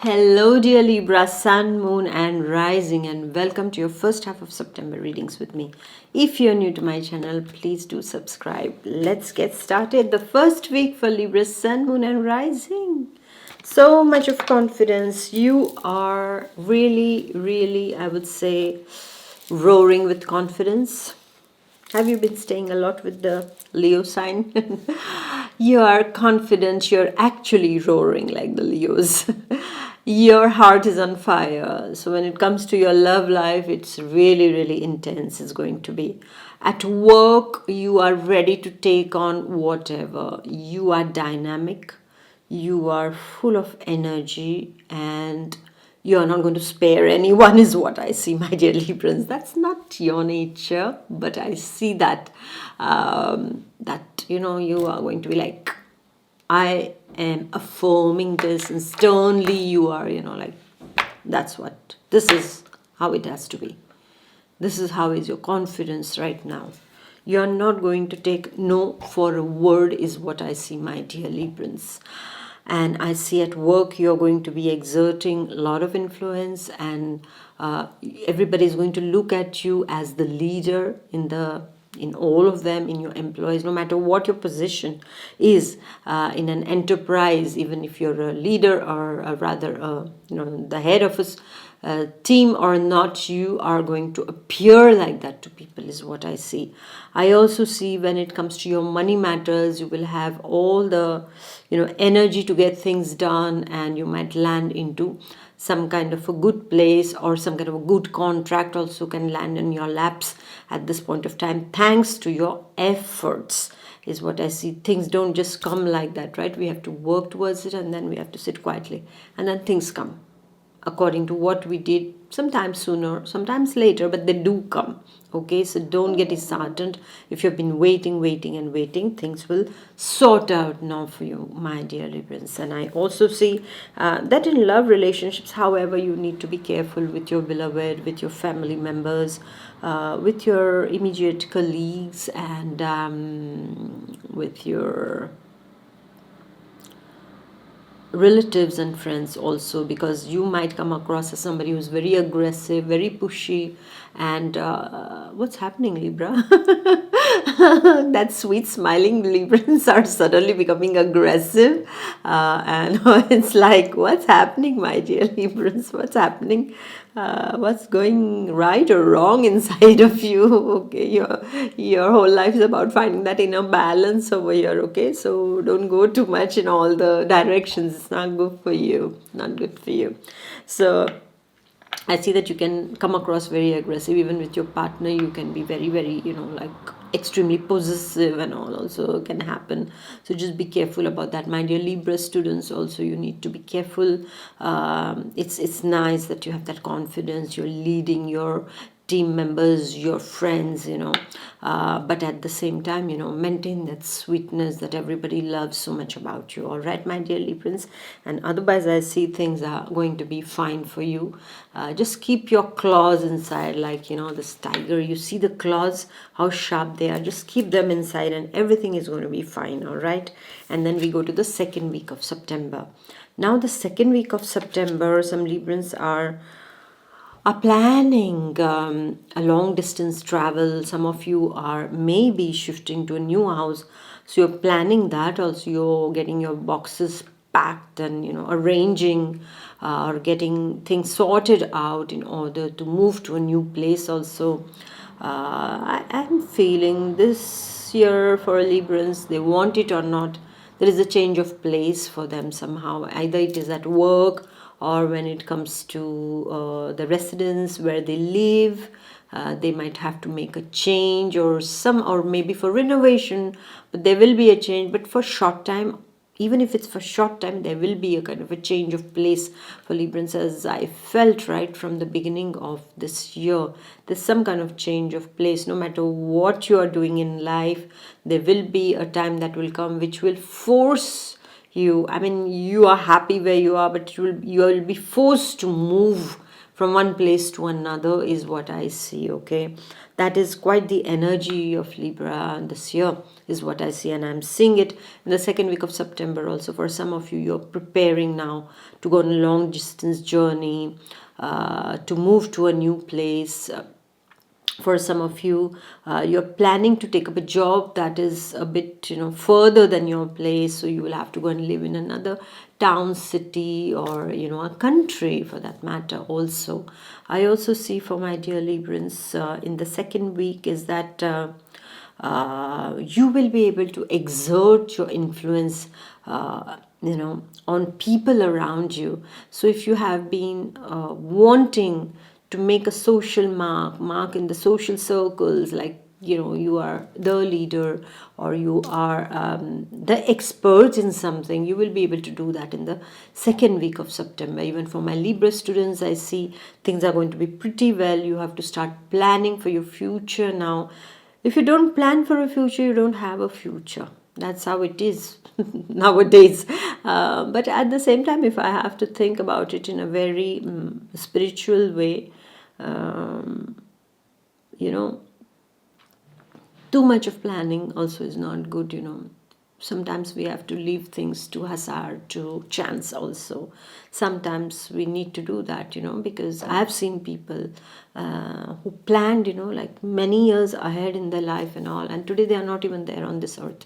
Hello, dear Libra, Sun, Moon, and Rising, and welcome to your first half of September readings with me. If you're new to my channel, please do subscribe. Let's get started. The first week for Libra, Sun, Moon, and Rising. So much of confidence. You are really, I would say, roaring with confidence. Have you been staying a lot with the Leo sign? You are confident, you're actually roaring like the Leos. Your heart is on fire. So, when it comes to your love life, it's really intense. It's going to be. At work, you are ready to take on whatever. You are dynamic, you are full of energy, and you're not going to spare anyone, is what I see, my dear Librans. That's not your nature, but I see that you are going to be like, I am affirming this, and sternly you are, like, that's what, this is how it has to be. This is how is your confidence right now. You're not going to take no for a word, is what I see, my dear Librans. And I see at work you're going to be exerting a lot of influence, and everybody is going to look at you as the leader in all of them, in your employees, no matter what your position is in an enterprise. Even if you're a leader, or rather the head of a team or not, you are going to appear like that to people, is what I see. I also see when it comes to your money matters, you will have all the energy to get things done, and you might land into some kind of a good place, or some kind of a good contract also can land in your laps at this point of time, thanks to your efforts, is what I see. Things don't just come like that, right? We have to work towards it, and then we have to sit quietly, and then things come according to what we did, sometimes sooner, sometimes later, but they do come. Okay, so don't get disheartened. If you've been waiting, things will sort out now for you, my dear Librans. And I also see that in love relationships, however, you need to be careful with your beloved, with your family members, with your immediate colleagues, and with your relatives and friends also, because you might come across as somebody who's very aggressive, very pushy, and what's happening, Libra? That sweet smiling Librans are suddenly becoming aggressive, and it's like, what's happening, my dear Librans? What's happening? What's going right or wrong inside of you? Okay, your whole life is about finding that inner balance over here. Okay, so don't go too much in all the directions. It's not good for you. Not good for you. So I see that you can come across very aggressive. Even with your partner, you can be very, like extremely possessive, and all also can happen. So just be careful about that, my dear Libra students. Also, you need to be careful. It's nice that you have that confidence. You're leading your team members, your friends, but at the same time, maintain that sweetness that everybody loves so much about you. All right, my dear Librans. And otherwise, I see things are going to be fine for you. Just keep your claws inside, like this tiger. You see the claws, how sharp they are. Just keep them inside, and everything is going to be fine. All right. And then we go to the second week of September. Now, the second week of September, some Librans are planning a long distance travel. Some of you are maybe shifting to a new house, so you're planning that. Also, you're getting your boxes packed, and arranging or getting things sorted out in order to move to a new place. Also, I am feeling this year for Librans, they want it or not, there is a change of place for them somehow. Either it is at work, or when it comes to the residence where they live, they might have to make a change, or maybe for renovation, but there will be a change. But for short time, even if it's for short time, there will be a kind of a change of place for Librans, as I felt right from the beginning of this year. There's some kind of change of place. No matter what you are doing in life, there will be a time that will come which will force you. I mean, you are happy where you are, but you will be forced to move from one place to another is what I see, okay? That is quite the energy of Libra this year, is what I see, and I'm seeing it in the second week of September also. For some of you, you're preparing now to go on a long distance journey, to move to a new place. For some of you, you're planning to take up a job that is a bit, further than your place, so you will have to go and live in another town, city, or a country for that matter also. I also see for my dear Librans, in the second week is that you will be able to exert your influence, on people around you. So if you have been wanting to make a social mark in the social circles, like you are the leader, or you are the expert in something, you will be able to do that in the second week of September. Even for my Libra students, I see things are going to be pretty well. You have to start planning for your future now. If you don't plan for a future, you don't have a future. That's how it is nowadays. But at the same time, if I have to think about it in a very spiritual way, you know, too much of planning also is not good. Sometimes we have to leave things to hazard, to chance also. Sometimes we need to do that, because I've seen people who planned, like many years ahead in their life and all, and today they are not even there on this earth.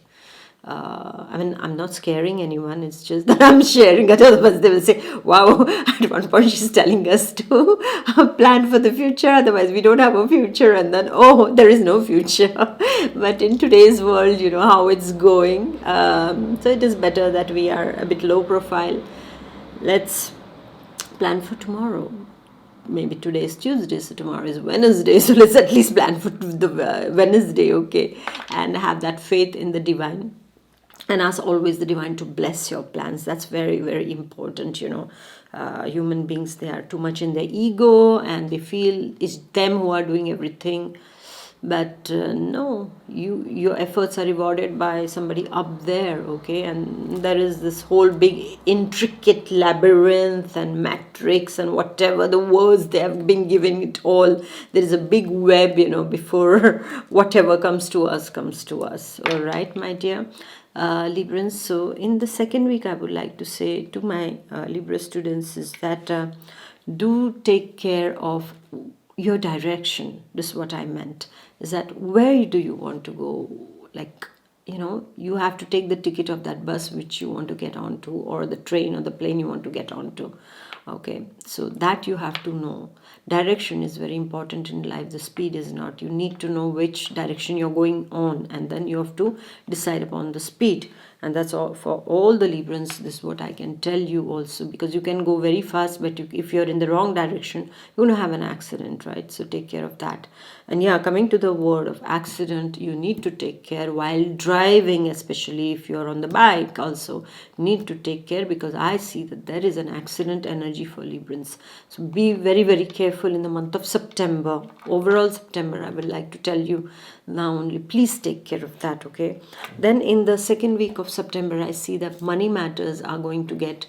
I mean, I'm not scaring anyone, it's just that I'm sharing it. Otherwise, they will say, wow, at one point she's telling us to plan for the future, otherwise, we don't have a future, and then, oh, there is no future. But in today's world, how it's going. So it is better that we are a bit low profile. Let's plan for tomorrow. Maybe today is Tuesday, so tomorrow is Wednesday, so let's at least plan for the Wednesday, okay? And have that faith in the divine. And ask always the divine to bless your plans. That's very, very important. Human beings, they are too much in their ego and they feel it's them who are doing everything. But no, your efforts are rewarded by somebody up there, okay? And there is this whole big intricate labyrinth and matrix and whatever the words they have been giving it all. There is a big web, before whatever comes to us. All right, my dear Librans. So in the second week, I would like to say to my Libra students is that do take care of your direction. This is what I meant, is that where do you want to go? Like, you have to take the ticket of that bus which you want to get onto, or the train or the plane you want to get onto. Okay, so that you have to know. Direction is very important in life. The speed is not. You need to know which direction you're going on, and then you have to decide upon the speed. And that's all for all the Librans. This is what I can tell you also, because you can go very fast, but if you're in the wrong direction, you're going to have an accident, right? So take care of that. And yeah, coming to the word of accident, you need to take care while driving, especially if you're on the bike also. You need to take care, because I see that there is an accident energy for Librans. So be very, very careful in the month of September. Overall September, I would like to tell you now only. Please take care of that, okay? Then in the second week of September, I see that money matters are going to get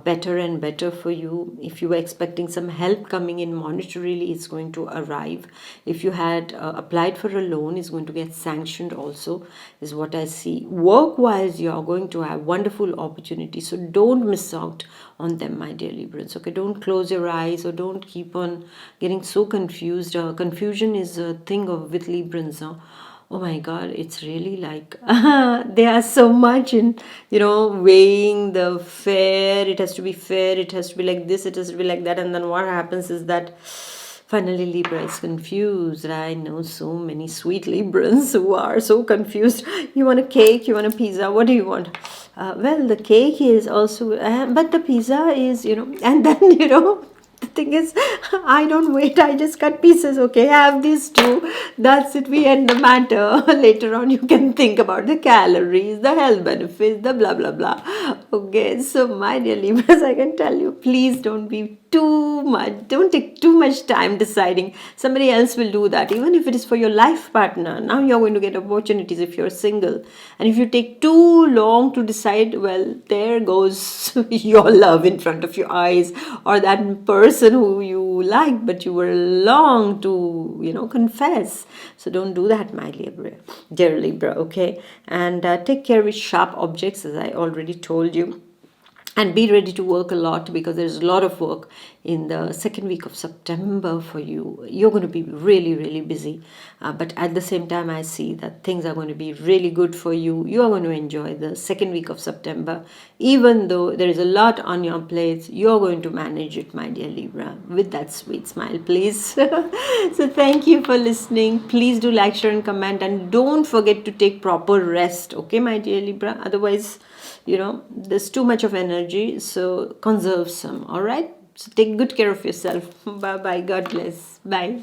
better and better for you. If you were expecting some help coming in monetarily, it's going to arrive. If you had applied for a loan, it's going to get sanctioned also, is what I see. Work-wise, you are going to have wonderful opportunities, so don't miss out on them, my dear Librans. Okay, don't close your eyes, or don't keep on getting so confused. Confusion is a thing with Librans. Oh my God, it's really like there are so much in, weighing the fair. It has to be fair, it has to be like this, it has to be like that. And then what happens is that finally Libra is confused. I know so many sweet Librans who are so confused. You want a cake, you want a pizza, what do you want? Well, the cake is also, but the pizza is, and then, the thing is, I don't wait, I just cut pieces. Okay, have these two, that's it, we end the matter. Later on you can think about the calories, the health benefits, the blah blah blah. Okay, so my dear Libras, I can tell you, please don't take too much time deciding. Somebody else will do that, even if it is for your life partner. Now you're going to get opportunities if you're single, and if you take too long to decide, well, there goes your love in front of your eyes, or that person who you liked, but you were long to, confess. So don't do that, my dear Libra, okay? And take care with sharp objects, as I already told you, and be ready to work a lot, because there's a lot of work in the second week of September for you. You're going to be really, really busy, but at the same time, I see that things are going to be really good for you. You are going to enjoy the second week of September. Even though there is a lot on your plate, you're going to manage it, my dear Libra, with that sweet smile, please. So thank you for listening. Please do like, share and comment, and don't forget to take proper rest, okay, my dear Libra? Otherwise, there's too much of energy, so conserve some. All right, so take good care of yourself. Bye bye, god bless, bye.